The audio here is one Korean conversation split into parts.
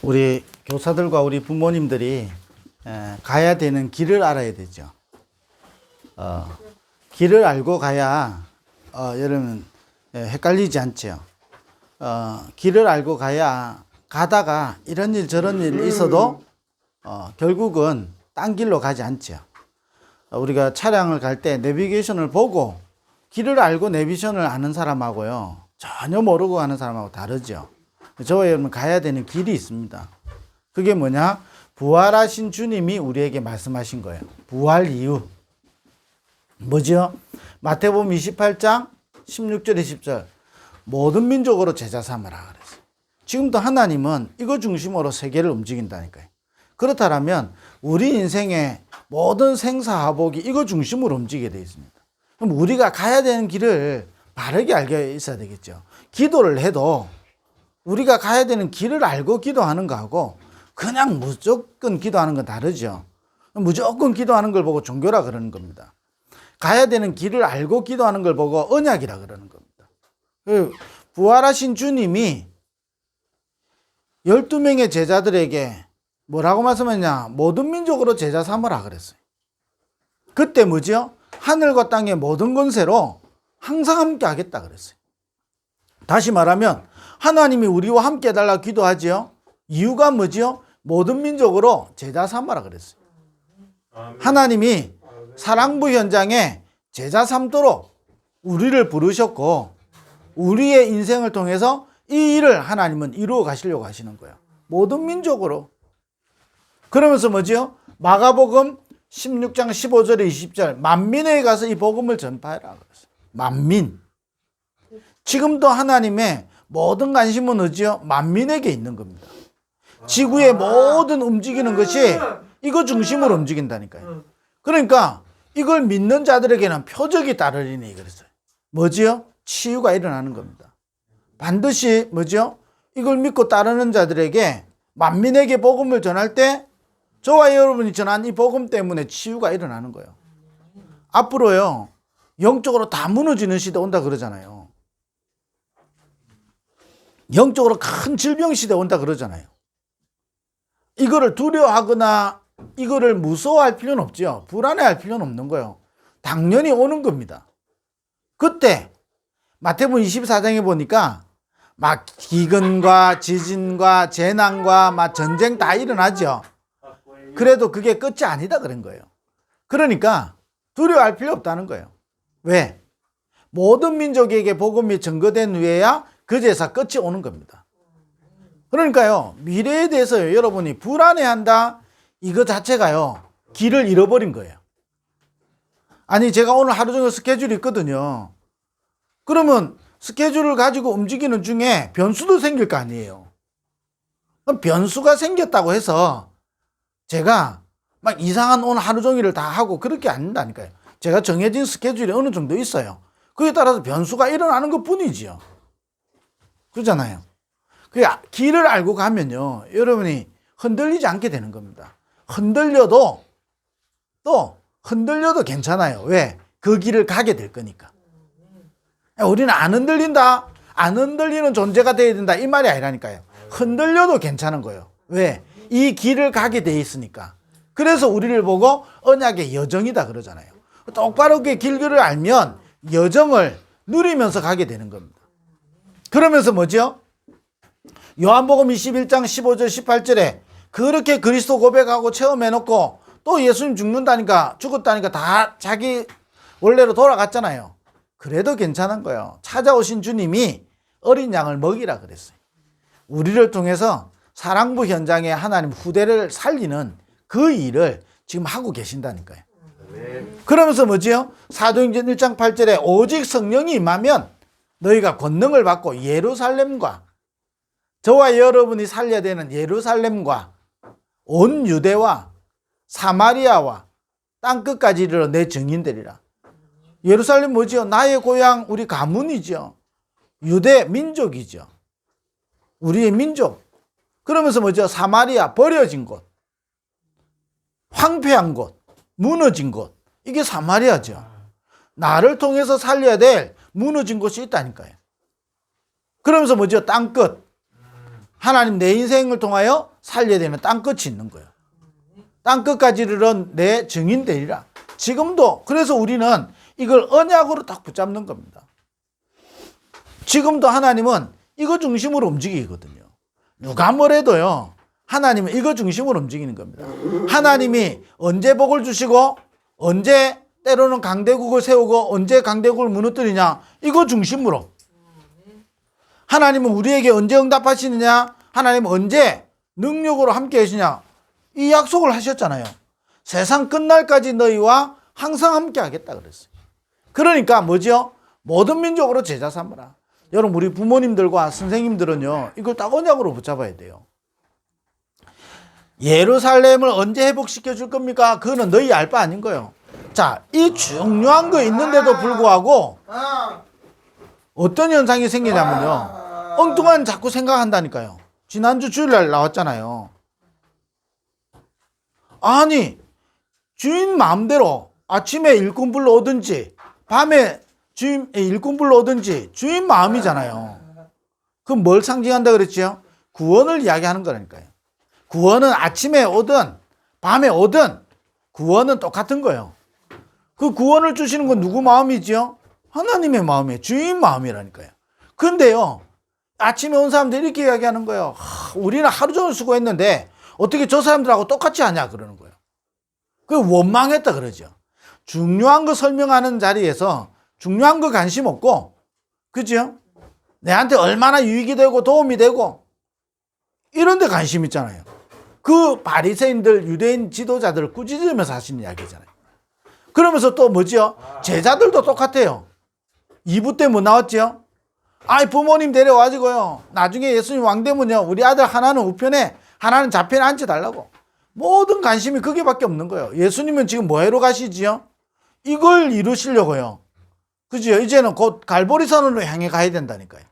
우리 교사들과 우리 부모님들이 가야 되는 길을 알아야 되죠. 길을 알고 가야 여러분 헷갈리지 않죠. 길을 알고 가야 가다가 이런 일 저런 일 있어도 결국은 딴 길로 가지 않죠. 우리가 차량을 갈 때 내비게이션을 보고 길을 알고 내비게이션을 아는 사람하고요, 전혀 모르고 가는 사람하고 다르죠. 저와 여러분 가야 되는 길이 있습니다. 그게 뭐냐? 부활하신 주님이 우리에게 말씀하신 거예요. 부활 이유 뭐죠? 마태복음 28장 16절 20절 모든 민족으로 제자 삼으라 그랬어요. 지금도 하나님은 이거 중심으로 세계를 움직인다니까요. 그렇다면 우리 인생의 모든 생사화복이 이거 중심으로 움직이게 되어 있습니다. 그럼 우리가 가야 되는 길을 바르게 알고 있어야 되겠죠. 기도를 해도 우리가 가야 되는 길을 알고 기도하는 거하고 그냥 무조건 기도하는 건 다르죠. 무조건 기도하는 걸 보고 종교라 그러는 겁니다. 가야 되는 길을 알고 기도하는 걸 보고 언약이라 그러는 겁니다. 부활하신 주님이 12명의 제자들에게 뭐라고 말씀했냐? 모든 민족으로 제자 삼으라 그랬어요. 그때 뭐죠? 하늘과 땅의 모든 권세로 항상 함께 하겠다 그랬어요. 다시 말하면 하나님이 우리와 함께 해달라고 기도하지요. 이유가 뭐지요? 모든 민족으로 제자 삼아라 그랬어요. 하나님이 사랑부 현장에 제자 삼도록 우리를 부르셨고 우리의 인생을 통해서 이 일을 하나님은 이루어 가시려고 하시는 거예요. 모든 민족으로. 그러면서 뭐지요? 마가복음 16장 15절에 20절 만민에게 가서 이 복음을 전파해라 그랬어요. 만민. 지금도 하나님의 모든 관심은 어디요? 만민에게 있는 겁니다. 지구의 모든 움직이는 것이 이거 중심으로 움직인다니까요. 그러니까 이걸 믿는 자들에게는 표적이 따르리니 그랬어요. 뭐지요? 치유가 일어나는 겁니다. 반드시 뭐지요? 이걸 믿고 따르는 자들에게 만민에게 복음을 전할 때 저와 여러분이 전한 이 복음 때문에 치유가 일어나는 거예요. 앞으로요, 영적으로 다 무너지는 시대 온다 그러잖아요. 영적으로 큰 질병 시대 온다 그러잖아요. 이거를 두려워하거나 이거를 무서워할 필요는 없죠. 불안해할 필요는 없는 거예요. 당연히 오는 겁니다. 그때 마태복음 24장에 보니까 막 기근과 지진과 재난과 막 전쟁 다 일어나죠. 그래도 그게 끝이 아니다 그런 거예요. 그러니까 두려워할 필요 없다는 거예요. 왜? 모든 민족에게 복음이 전거된 후에야 그 제사 끝이 오는 겁니다. 그러니까요, 미래에 대해서 여러분이 불안해한다 이거 자체가요 길을 잃어버린 거예요. 아니 제가 오늘 하루 종일 스케줄이 있거든요. 그러면 스케줄을 가지고 움직이는 중에 변수도 생길 거 아니에요. 그럼 변수가 생겼다고 해서 제가 막 이상한 오늘 하루 종일을 다 하고 그렇게 안 된다니까요. 제가 정해진 스케줄이 어느 정도 있어요. 그에 따라서 변수가 일어나는 것 뿐이지요. 그렇잖아요. 그 길을 알고 가면요, 여러분이 흔들리지 않게 되는 겁니다. 흔들려도 괜찮아요. 왜? 그 길을 가게 될 거니까. 우리는 안 흔들린다, 안 흔들리는 존재가 돼야 된다 이 말이 아니라니까요. 흔들려도 괜찮은 거예요. 왜? 이 길을 가게 돼 있으니까. 그래서 우리를 보고 언약의 여정이다 그러잖아요. 똑바로 그 길을 알면 여정을 누리면서 가게 되는 겁니다. 그러면서 뭐죠? 요한복음 21장 15절 18절에 그렇게 그리스도 고백하고 체험해놓고 또 예수님 죽는다니까 죽었다니까 다 자기 원래로 돌아갔잖아요. 그래도 괜찮은 거예요. 찾아오신 주님이 어린 양을 먹이라 그랬어요. 우리를 통해서 사랑부 현장에 하나님 후대를 살리는 그 일을 지금 하고 계신다니까요. 그러면서 뭐지요? 사도행전 1장 8절에 오직 성령이 임하면 너희가 권능을 받고 예루살렘과 저와 여러분이 살려야 되는 예루살렘과 온 유대와 사마리아와 땅끝까지 이르러 내 증인되리라. 예루살렘 뭐지요? 나의 고향, 우리 가문이죠. 유대 민족이죠. 우리의 민족. 그러면서 뭐죠? 사마리아, 버려진 곳, 황폐한 곳, 무너진 곳. 이게 사마리아죠. 나를 통해서 살려야 될 무너진 곳이 있다니까요. 그러면서 뭐죠? 땅끝. 하나님 내 인생을 통하여 살려야 되는 땅끝이 있는 거예요. 땅끝까지 이르는 내 증인 되리라. 지금도 그래서 우리는 이걸 언약으로 딱 붙잡는 겁니다. 지금도 하나님은 이거 중심으로 움직이거든요. 누가 뭐래도요. 하나님은 이거 중심으로 움직이는 겁니다. 하나님이 언제 복을 주시고 언제 때로는 강대국을 세우고 언제 강대국을 무너뜨리냐 이거 중심으로. 하나님은 우리에게 언제 응답하시느냐, 하나님은 언제 능력으로 함께 하시냐 이 약속을 하셨잖아요. 세상 끝날까지 너희와 항상 함께 하겠다 그랬어요. 그러니까 뭐죠? 모든 민족으로 제자 삼으라. 여러분 우리 부모님들과 선생님들은요 이걸 딱 언약으로 붙잡아야 돼요. 예루살렘을 언제 회복시켜 줄 겁니까? 그거는 너희 알 바 아닌 거예요. 자, 이 중요한 거 있는데도 불구하고 어떤 현상이 생기냐면요. 엉뚱한 자꾸 생각한다니까요. 지난주 주일날 나왔잖아요. 아니 주인 마음대로 아침에 일꾼 불러오든지 밤에 주인 일꾼 불러오든지 주인 마음이잖아요. 그럼 뭘 상징한다 그랬죠? 구원을 이야기하는 거라니까요. 구원은 아침에 오든 밤에 오든 구원은 똑같은 거예요. 그 구원을 주시는 건 누구 마음이죠? 하나님의 마음이에요. 주인 마음이라니까요. 근데요 아침에 온 사람들이 이렇게 이야기하는 거예요. 우리는 하루 종일 수고했는데 어떻게 저 사람들하고 똑같이 하냐 그러는 거예요. 그 원망했다 그러죠. 중요한 거 설명하는 자리에서 중요한 거 관심 없고, 그죠? 내한테 얼마나 유익이 되고 도움이 되고 이런 데 관심 있잖아요. 그 바리새인들 유대인 지도자들을 꾸짖으면서 하시는 이야기잖아요. 그러면서 또 뭐죠? 제자들도 똑같아요. 2부 때 뭐 나왔죠? 아이 부모님 데려와가지고요 나중에 예수님 왕 되면요 우리 아들 하나는 우편에 하나는 좌편에 앉혀달라고. 모든 관심이 거기밖에 없는 거예요. 예수님은 지금 뭐하러 가시지요? 이걸 이루시려고요. 그죠? 이제는 곧 갈보리산으로 향해 가야 된다니까요.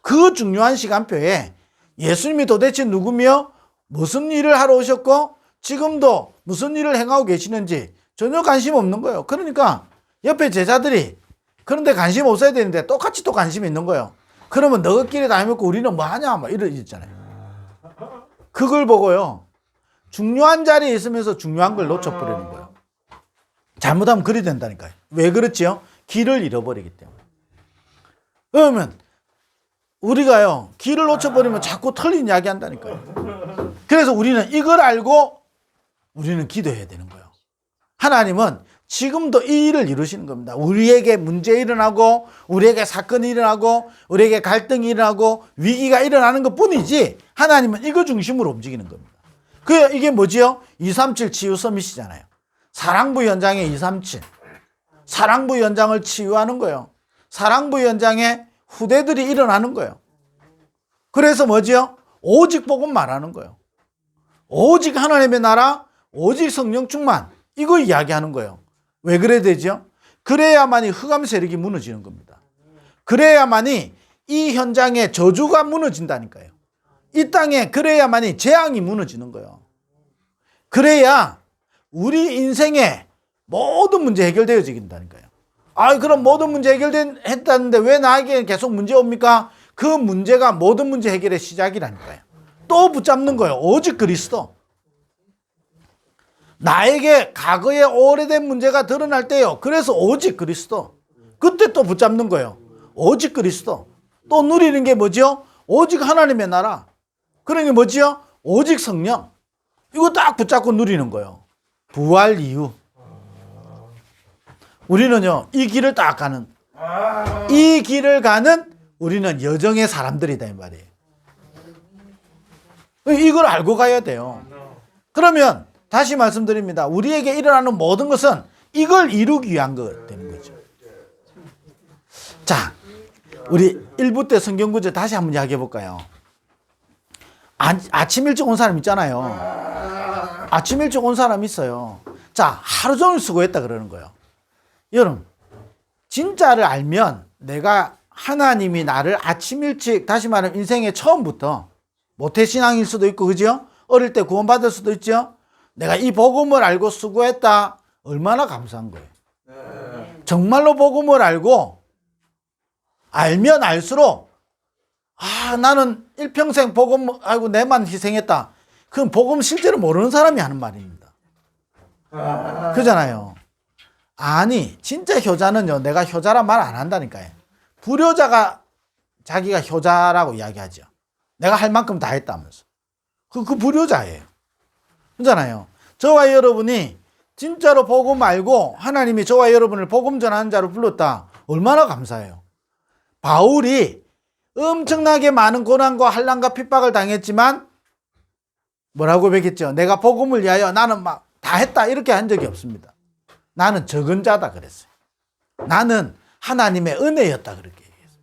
그 중요한 시간표에 예수님이 도대체 누구며 무슨 일을 하러 오셨고 지금도 무슨 일을 행하고 계시는지 전혀 관심 없는 거예요. 그러니까 옆에 제자들이 그런데 관심 없어야 되는데 똑같이 또 관심이 있는 거예요. 그러면 너희끼리 다 해먹고 우리는 뭐 하냐 막 이러잖아요. 그걸 보고요 중요한 자리에 있으면서 중요한 걸 놓쳐버리는 거예요. 잘못하면 그리 된다니까요. 왜 그렇지요? 길을 잃어버리기 때문에. 그러면 우리가요 길을 놓쳐버리면 자꾸 틀린 이야기 한다니까요. 그래서 우리는 이걸 알고 우리는 기도해야 되는 거예요. 하나님은 지금도 이 일을 이루시는 겁니다. 우리에게 문제 일어나고 우리에게 사건이 일어나고 우리에게 갈등이 일어나고 위기가 일어나는 것 뿐이지 하나님은 이거 중심으로 움직이는 겁니다. 이게 뭐지요? 237 치유 서밋이잖아요. 사랑부 현장에 237 사랑부 현장을 치유하는 거예요. 사랑부 현장에 후대들이 일어나는 거예요. 그래서 뭐지요? 오직 복음 말하는 거예요. 오직 하나님의 나라, 오직 성령 충만 이거 이야기하는 거예요. 왜 그래야 되죠? 그래야만이 흑암 세력이 무너지는 겁니다. 그래야만이 이 현장에 저주가 무너진다니까요. 이 땅에 그래야만이 재앙이 무너지는 거예요. 그래야 우리 인생의 모든 문제 해결되어지긴다니까요. 그럼 모든 문제 해결했다는데 왜 나에게 계속 문제 옵니까? 그 문제가 모든 문제 해결의 시작이라니까요. 또 붙잡는 거예요. 오직 그리스도. 나에게 과거에 오래된 문제가 드러날 때요. 그래서 오직 그리스도. 그때 또 붙잡는 거예요. 오직 그리스도. 또 누리는 게 뭐죠? 오직 하나님의 나라. 그런 게 뭐죠? 오직 성령. 이거 딱 붙잡고 누리는 거예요. 부활 이후. 우리는요, 이 길을 딱 가는, 이 길을 가는 우리는 여정의 사람들이다, 이 말이에요. 이걸 알고 가야 돼요. 그러면, 다시 말씀드립니다. 우리에게 일어나는 모든 것은 이걸 이루기 위한 거 되는 거죠. 자, 우리 1부 때 성경 구절 다시 한번 이야기해 볼까요? 아침 일찍 온 사람 있잖아요. 아침 일찍 온 사람 있어요. 자, 하루 종일 수고했다 그러는 거예요. 여러분, 진짜를 알면 내가 하나님이 나를 아침 일찍, 다시 말하면 인생의 처음부터 모태신앙일 수도 있고, 그죠? 어릴 때 구원받을 수도 있죠? 내가 이 복음을 알고 수고했다. 얼마나 감사한 거예요. 정말로 복음을 알고 알면 알수록 나는 일평생 복음하고 내만 희생했다. 그건 복음 실제로 모르는 사람이 하는 말입니다. 그잖아요. 아니, 진짜 효자는요, 내가 효자란 말 안 한다니까요. 불효자가 자기가 효자라고 이야기하죠. 내가 할 만큼 다 했다면서. 그 불효자예요. 그잖아요. 저와 여러분이 진짜로 복음 알고 하나님이 저와 여러분을 복음 전하는 자로 불렀다. 얼마나 감사해요. 바울이 엄청나게 많은 고난과 환난과 핍박을 당했지만 뭐라고 고백했죠? 내가 복음을 위하여 나는 막 다 했다 이렇게 한 적이 없습니다. 나는 적은 자다 그랬어요. 나는 하나님의 은혜였다 그렇게 얘기했어요.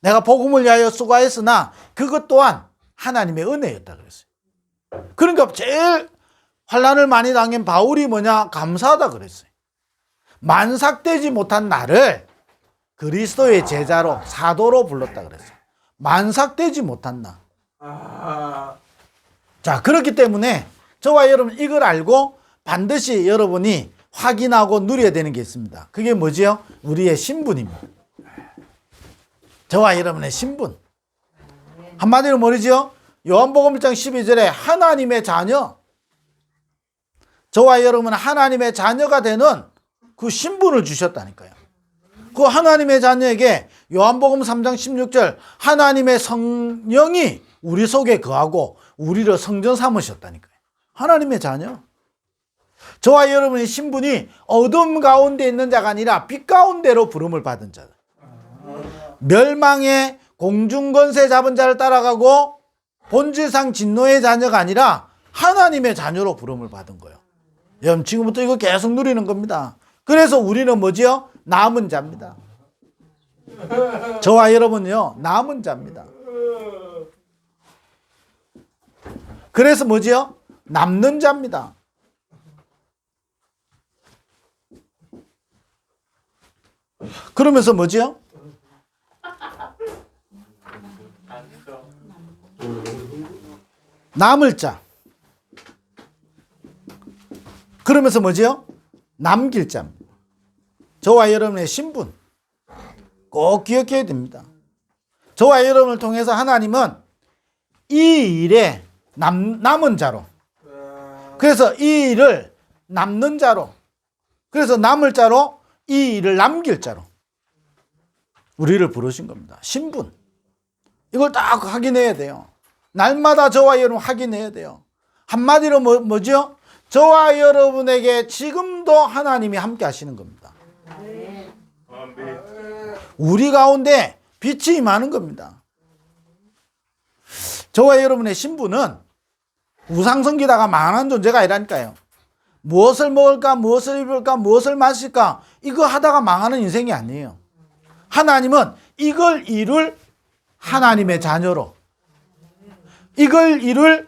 내가 복음을 위하여 수고했으나 그것 또한 하나님의 은혜였다 그랬어요. 그러니까 제일 환난을 많이 당한 바울이 뭐냐? 감사하다 그랬어요. 만삭되지 못한 나를 그리스도의 제자로 사도로 불렀다 그랬어요. 만삭되지 못한 나. 자, 그렇기 때문에 저와 여러분 이걸 알고 반드시 여러분이 확인하고 누려야 되는 게 있습니다. 그게 뭐지요? 우리의 신분입니다. 저와 여러분의 신분. 한마디로 뭐지요? 요한복음 1장 12절에 하나님의 자녀. 저와 여러분은 하나님의 자녀가 되는 그 신분을 주셨다니까요. 그 하나님의 자녀에게 요한복음 3장 16절 하나님의 성령이 우리 속에 거하고 우리를 성전 삼으셨다니까요. 하나님의 자녀. 저와 여러분의 신분이 어둠 가운데 있는 자가 아니라 빛 가운데로 부름을 받은 자다. 멸망의 공중권세 잡은 자를 따라가고 본질상 진노의 자녀가 아니라 하나님의 자녀로 부름을 받은 거예요. 여러분 지금부터 이거 계속 누리는 겁니다. 그래서 우리는 뭐지요? 남은 자입니다. 저와 여러분은요 남은 자입니다. 그래서 뭐지요? 남는 자입니다. 그러면서 뭐지요? 남을 자. 그러면서 뭐지요? 남길 자입니다. 저와 여러분의 신분 꼭 기억해야 됩니다. 저와 여러분을 통해서 하나님은 이 일에 남은 자로, 그래서 이 일을 남는 자로, 그래서 남을 자로 이 일을 남길 자로 우리를 부르신 겁니다. 신분 이걸 딱 확인해야 돼요. 날마다 저와 여러분 확인해야 돼요. 한마디로 뭐죠? 저와 여러분에게 지금도 하나님이 함께 하시는 겁니다. 우리 가운데 빛이 임하는 겁니다. 저와 여러분의 신분은 우상숭배다가 망한 존재가 아니라니까요. 무엇을 먹을까, 무엇을 입을까, 무엇을 마실까 이거 하다가 망하는 인생이 아니에요. 하나님은 이걸 이룰 하나님의 자녀로, 이걸 이룰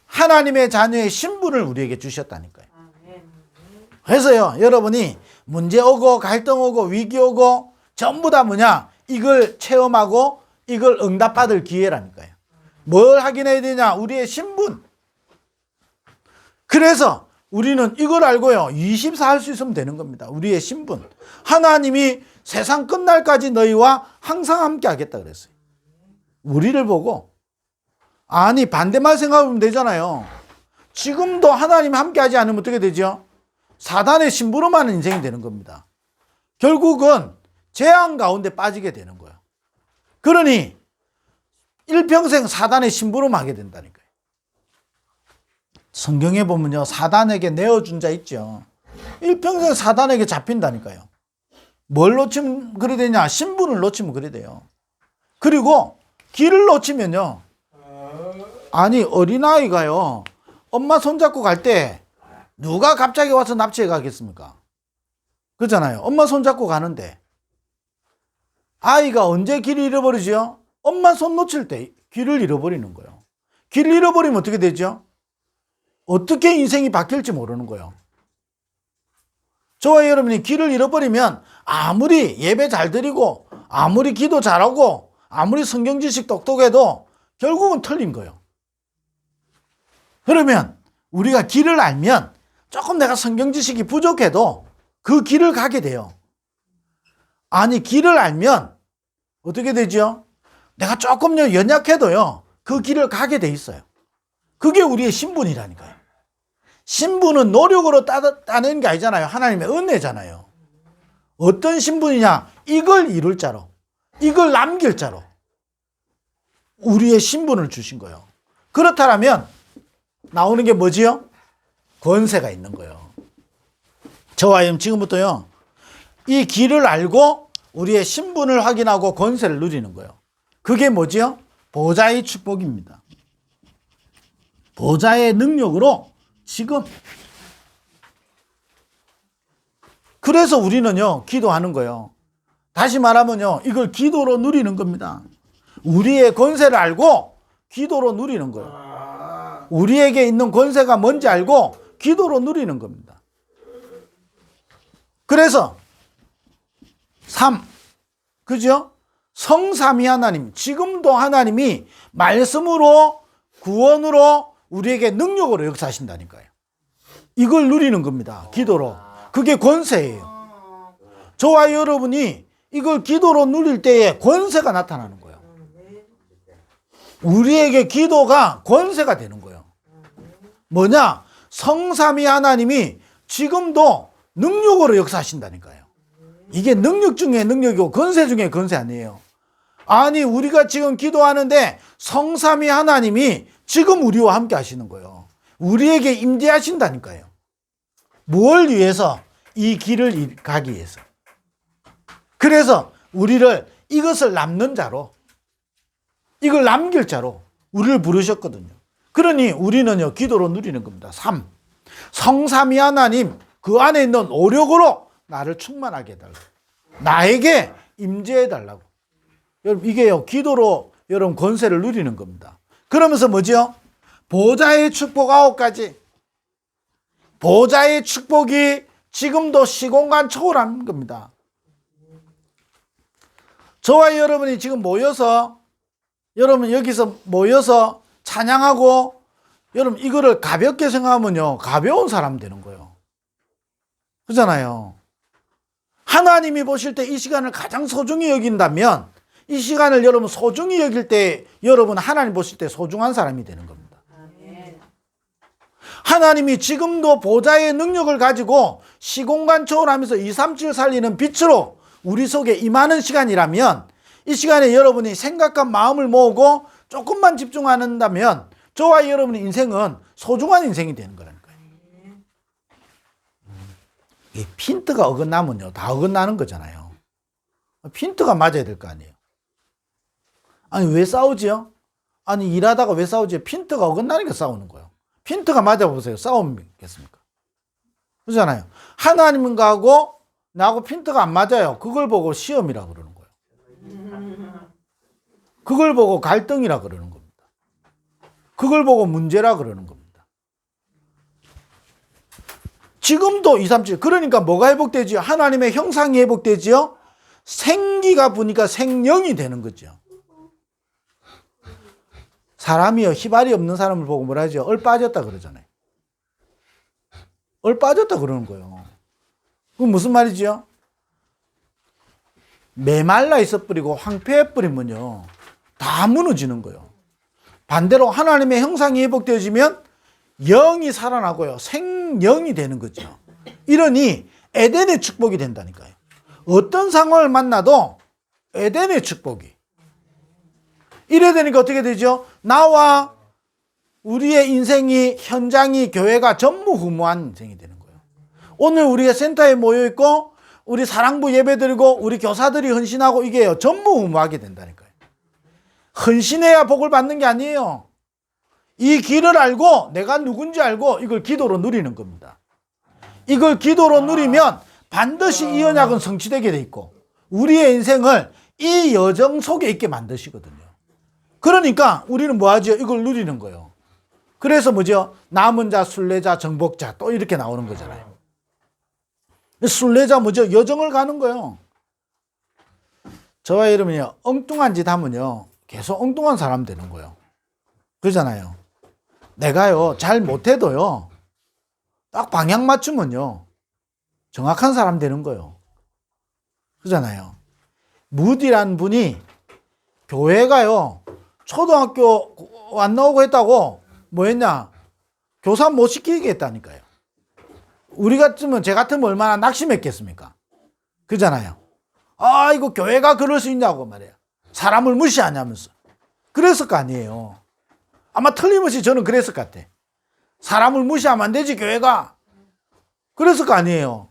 하나님의 자녀의 신분을 우리에게 주셨다니까요. 그래서요 여러분이 문제 오고 갈등 오고 위기 오고 전부 다 뭐냐, 이걸 체험하고 이걸 응답받을 기회라니까요. 뭘 확인해야 되냐? 우리의 신분. 그래서 우리는 이걸 알고요 24 할 수 있으면 되는 겁니다. 우리의 신분. 하나님이 세상 끝날까지 너희와 항상 함께 하겠다 그랬어요. 우리를 보고. 아니 반대말 생각하면 되잖아요. 지금도 하나님 함께 하지 않으면 어떻게 되죠? 사단의 심부름하는 인생이 되는 겁니다. 결국은 재앙 가운데 빠지게 되는 거예요. 그러니 일평생 사단의 심부름하게 된다니까요. 성경에 보면요 사단에게 내어준 자 있죠. 일평생 사단에게 잡힌다니까요. 뭘 놓치면 그래 되냐? 신분을 놓치면 그래 돼요. 그리고 길을 놓치면요, 아니 어린아이가요 엄마 손잡고 갈 때 누가 갑자기 와서 납치해 가겠습니까? 그렇잖아요. 엄마 손잡고 가는데 아이가 언제 길을 잃어버리죠? 엄마 손 놓칠 때 길을 잃어버리는 거예요. 길을 잃어버리면 어떻게 되죠? 어떻게 인생이 바뀔지 모르는 거예요. 저와 여러분이 길을 잃어버리면 아무리 예배 잘 드리고 아무리 기도 잘하고 아무리 성경 지식 똑똑해도 결국은 틀린 거예요. 그러면 우리가 길을 알면 조금 내가 성경 지식이 부족해도 그 길을 가게 돼요. 아니 길을 알면 어떻게 되죠? 내가 조금 연약해도요, 그 길을 가게 돼 있어요. 그게 우리의 신분이라니까요. 신분은 노력으로 따내는 게 아니잖아요. 하나님의 은혜잖아요. 어떤 신분이냐? 이걸 이룰 자로, 이걸 남길 자로 우리의 신분을 주신 거예요. 그렇다면 나오는 게 뭐지요? 권세가 있는 거예요. 저와 여러분 지금부터요, 이 길을 알고 우리의 신분을 확인하고 권세를 누리는 거예요. 그게 뭐지요? 보좌의 축복입니다. 보좌의 능력으로 지금. 그래서 우리는요, 기도하는 거예요. 다시 말하면요, 이걸 기도로 누리는 겁니다. 우리의 권세를 알고 기도로 누리는 거예요. 우리에게 있는 권세가 뭔지 알고 기도로 누리는 겁니다. 그래서 3, 그죠? 성삼위 하나님, 지금도 하나님이 말씀으로, 구원으로, 우리에게 능력으로 역사하신다니까요. 이걸 누리는 겁니다. 기도로. 그게 권세예요. 저와 여러분이 이걸 기도로 누릴 때에 권세가 나타나는 거예요. 우리에게 기도가 권세가 되는 거예요. 뭐냐? 성삼위 하나님이 지금도 능력으로 역사하신다니까요. 이게 능력 중에 능력이고 권세 중에 권세 아니에요. 아니, 우리가 지금 기도하는데 성삼위 하나님이 지금 우리와 함께 하시는 거예요. 우리에게 임재하신다니까요. 뭘 위해서? 이 길을 가기 위해서. 그래서 우리를 이것을 남는 자로, 이걸 남길 자로 우리를 부르셨거든요. 그러니 우리는요, 기도로 누리는 겁니다. 3. 성삼위 하나님, 그 안에 있는 오력으로 나를 충만하게 해달라고. 나에게 임재해달라고. 여러분, 이게요, 기도로 여러분 권세를 누리는 겁니다. 그러면서 뭐죠? 보좌의 축복 9가지. 보좌의 축복이 지금도 시공간 초월한 겁니다. 저와 여러분이 지금 모여서, 여러분 여기서 모여서 찬양하고, 여러분 이거를 가볍게 생각하면요, 가벼운 사람 되는 거예요. 그렇잖아요. 하나님이 보실 때 이 시간을 가장 소중히 여긴다면, 이 시간을 여러분 소중히 여길 때, 여러분 하나님 보실 때 소중한 사람이 되는 겁니다. 하나님이 지금도 보좌의 능력을 가지고 시공간 초월하면서 237 살리는 빛으로 우리 속에 임하는 시간이라면, 이 시간에 여러분이 생각과 마음을 모으고 조금만 집중한다면 저와 여러분의 인생은 소중한 인생이 되는 거라니까요. 이 핀트가 어긋나면요, 다 어긋나는 거잖아요. 핀트가 맞아야 될 거 아니에요. 아니, 왜 싸우지요? 아니, 일하다가 왜 싸우지요? 핀트가 어긋나니까 싸우는 거예요. 핀트가 맞아보세요. 싸움이겠습니까? 그렇잖아요. 하나님하고 나하고 핀트가 안 맞아요. 그걸 보고 시험이라 그러는 거예요. 그걸 보고 갈등이라 그러는 겁니다. 그걸 보고 문제라 그러는 겁니다. 지금도 237, 그러니까 뭐가 회복되지요? 하나님의 형상이 회복되지요? 생기가 부니까 생령이 되는 거죠. 사람이요, 희발이 없는 사람을 보고 뭐라 하죠? 얼 빠졌다 그러잖아요. 얼 빠졌다 그러는 거예요. 그건 무슨 말이죠? 메말라 있어버리고 황폐해버리면요, 다 무너지는 거예요. 반대로 하나님의 형상이 회복되어지면 영이 살아나고요, 생영이 되는 거죠. 이러니 에덴의 축복이 된다니까요. 어떤 상황을 만나도 에덴의 축복이. 이래야 되니까 어떻게 되죠? 나와 우리의 인생이, 현장이, 교회가 전무후무한 인생이 되는 거예요. 오늘 우리가 센터에 모여있고 우리 사랑부 예배드리고 우리 교사들이 헌신하고, 이게요, 전무후무하게 된다니까요. 헌신해야 복을 받는 게 아니에요. 이 길을 알고 내가 누군지 알고 이걸 기도로 누리는 겁니다. 이걸 기도로 누리면 반드시 이 언약은 성취되게 돼 있고 우리의 인생을 이 여정 속에 있게 만드시거든요. 그러니까 우리는 뭐 하죠? 이걸 누리는 거예요. 그래서 뭐죠? 남은 자, 순례자, 정복자, 또 이렇게 나오는 거잖아요. 순례자 뭐죠? 여정을 가는 거예요. 저와 여러분이요, 엉뚱한 짓 하면요, 계속 엉뚱한 사람 되는 거예요. 그러잖아요. 내가요, 잘 못해도요, 딱 방향 맞추면요, 정확한 사람 되는 거예요. 그러잖아요. 무디란 분이 교회가요, 초등학교 안 나오고 했다고 뭐 했냐? 교사 못 시키게 했다니까요. 우리 같으면, 제 같으면 얼마나 낙심했겠습니까? 그잖아요. 아, 이거 교회가 그럴 수 있냐고 말이야. 사람을 무시하냐면서. 그랬을 거 아니에요. 아마 틀림없이 저는 그랬을 것 같아. 사람을 무시하면 안 되지, 교회가. 그랬을 거 아니에요.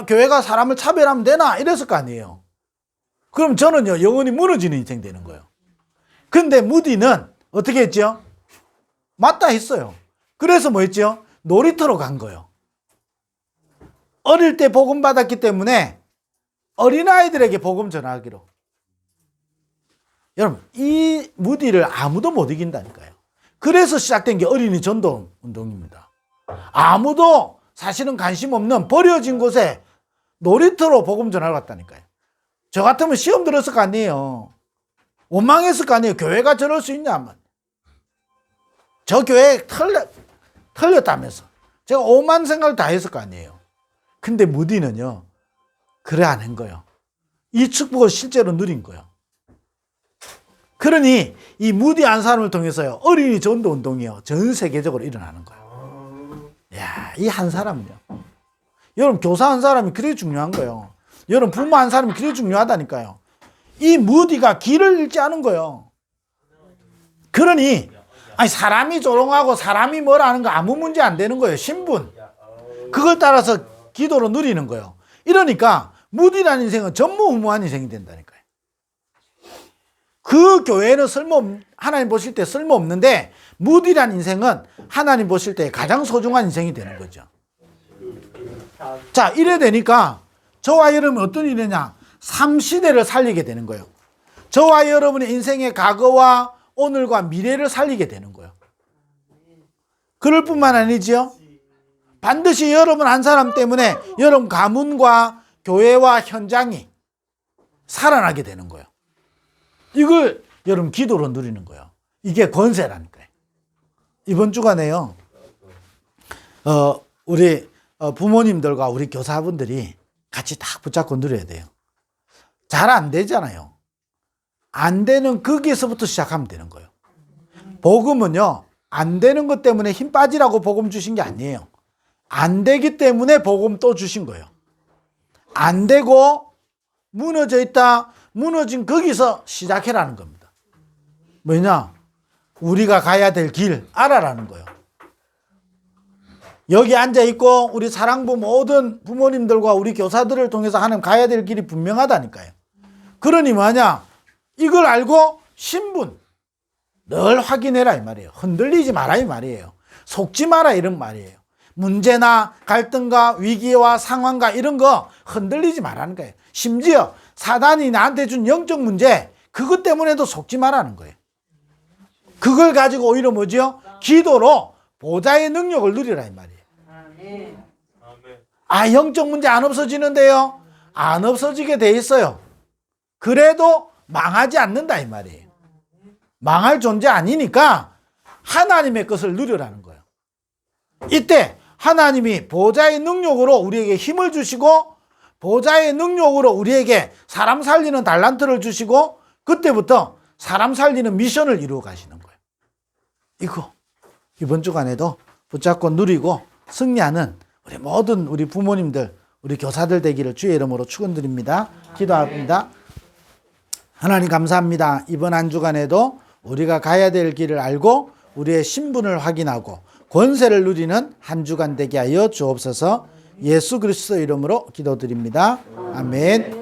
교회가 사람을 차별하면 되나? 이랬을 거 아니에요. 그럼 저는요, 영원히 무너지는 인생 되는 거예요. 근데 무디는 어떻게 했죠? 맞다 했어요. 그래서 뭐 했죠? 놀이터로 간 거예요. 어릴 때 복음 받았기 때문에 어린아이들에게 복음 전하기로. 여러분, 이 무디를 아무도 못 이긴다니까요. 그래서 시작된 게 어린이 전도 운동입니다. 아무도 사실은 관심 없는 버려진 곳에 놀이터로 복음 전하러 갔다니까요. 저 같으면 시험 들었을 거 아니에요. 원망했을 거 아니에요. 교회가 저럴 수 있냐. 저 교회 틀렸다면서. 제가 오만 생각을 다 했을 거 아니에요. 근데 무디는요, 그래 안 한 거예요. 이 축복을 실제로 누린 거예요. 그러니 이 무디 한 사람을 통해서요, 어린이 전도 운동이요, 전 세계적으로 일어나는 거예요. 야, 이 한 사람은요. 여러분, 교사 한 사람이 그렇게 중요한 거예요. 여러분, 부모 한 사람이 그렇게 중요하다니까요. 이 무디가 길을 잃지 않은 거예요. 그러니 아니, 사람이 조롱하고 사람이 뭐라 하는 거 아무 문제 안 되는 거예요. 신분. 그걸 따라서 기도로 누리는 거예요. 이러니까 무디라는 인생은 전무후무한 인생이 된다니까요. 그 교회는 하나님 보실 때 쓸모없는데, 무디라는 인생은 하나님 보실 때 가장 소중한 인생이 되는 거죠. 자, 이래 되니까 저와 여러분은 어떤 일이냐? 3시대를 살리게 되는 거예요. 저와 여러분의 인생의 과거와 오늘과 미래를 살리게 되는 거예요. 그럴 뿐만 아니지요. 반드시 여러분 한 사람 때문에 여러분 가문과 교회와 현장이 살아나게 되는 거예요. 이걸 여러분 기도로 누리는 거예요. 이게 권세라니까요. 이번 주간에요, 우리 부모님들과 우리 교사분들이 같이 딱 붙잡고 누려야 돼요. 잘 안 되잖아요. 안 되는 거기에서부터 시작하면 되는 거예요. 복음은요, 안 되는 것 때문에 힘 빠지라고 복음 주신 게 아니에요. 안 되기 때문에 복음 또 주신 거예요. 안 되고 무너져 있다. 무너진 거기서 시작해라는 겁니다. 뭐냐? 우리가 가야 될 길 알아라는 거예요. 여기 앉아있고 우리 사랑부 모든 부모님들과 우리 교사들을 통해서 하나님 가야 될 길이 분명하다니까요. 그러니 뭐냐? 이걸 알고 신분 늘 확인해라 이 말이에요. 흔들리지 마라 이 말이에요. 속지 마라 이런 말이에요. 문제나 갈등과 위기와 상황과 이런 거 흔들리지 말라는 거예요. 심지어 사단이 나한테 준 영적 문제, 그것 때문에도 속지 말라는 거예요. 그걸 가지고 오히려 뭐죠? 기도로 보좌의 능력을 누리라 이 말이에요. 아, 영적 문제 안 없어지는데요? 안 없어지게 돼 있어요. 그래도 망하지 않는다 이 말이에요. 망할 존재 아니니까 하나님의 것을 누리라는 거예요. 이때 하나님이 보좌의 능력으로 우리에게 힘을 주시고, 보좌의 능력으로 우리에게 사람 살리는 달란트를 주시고, 그때부터 사람 살리는 미션을 이루어 가시는 거예요. 이거 이번 주간에도 붙잡고 누리고 승리하는 우리 모든 우리 부모님들, 우리 교사들 되기를 주의 이름으로 축원드립니다. 기도합니다. 하나님 감사합니다. 이번 한 주간에도 우리가 가야 될 길을 알고 우리의 신분을 확인하고 권세를 누리는 한 주간 되게 하여 주옵소서. 예수 그리스도 이름으로 기도드립니다. 아멘.